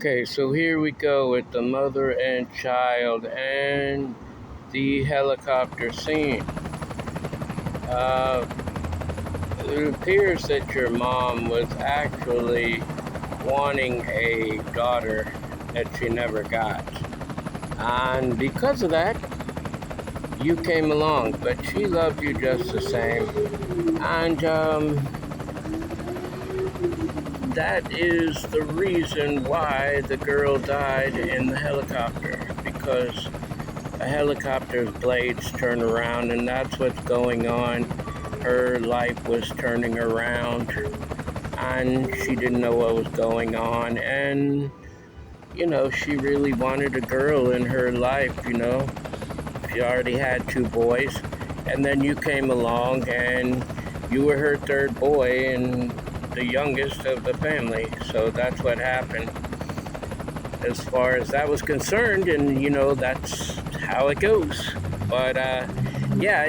Okay, so here we go with the mother and child and the helicopter scene. Uh, it appears that your mom was actually wanting a daughter that she never got. And because of that, you came along, but she loved you just the same. And that is the reason why the girl died in the helicopter, because a helicopter's blades turn around, and that's what's going on. Her life was turning around, and she didn't know what was going on. And, she really wanted a girl in her life, She already had two boys, and then you came along, and you were her third boy and the youngest of the family. So that's what happened as far as that was concerned, and that's how it goes. But yeah,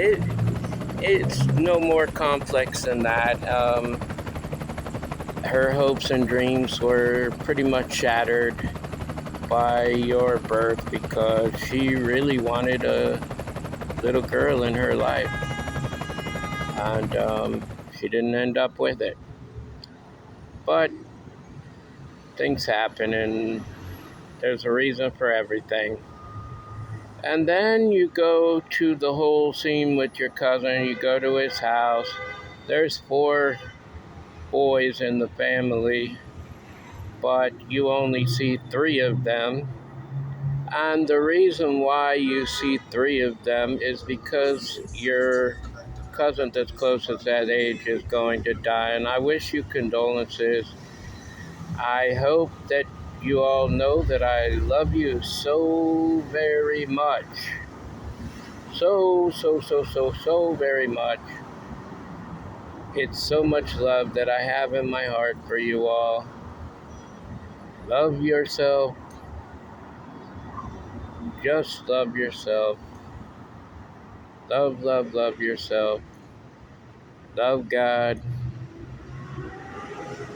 it's no more complex than that. Her hopes and dreams were pretty much shattered by your birth because she really wanted a little girl in her life, and she didn't end up with it. But things happen, and there's a reason for everything. And then you go to the whole scene with your cousin. You go to his house. There's four boys in the family, but you only see three of them. And the reason why you see three of them is because your cousin that's closest that age is going to die. And I wish you condolences. I hope that you all know that I love you so very much. So very much. It's so much love that I have in my heart for you all. Love yourself. Just love yourself. Love yourself. Love God.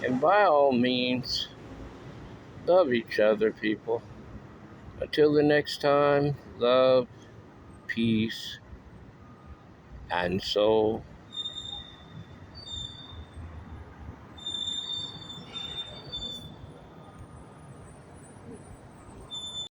And by all means, love each other, people. Until the next time, love, peace, and soul.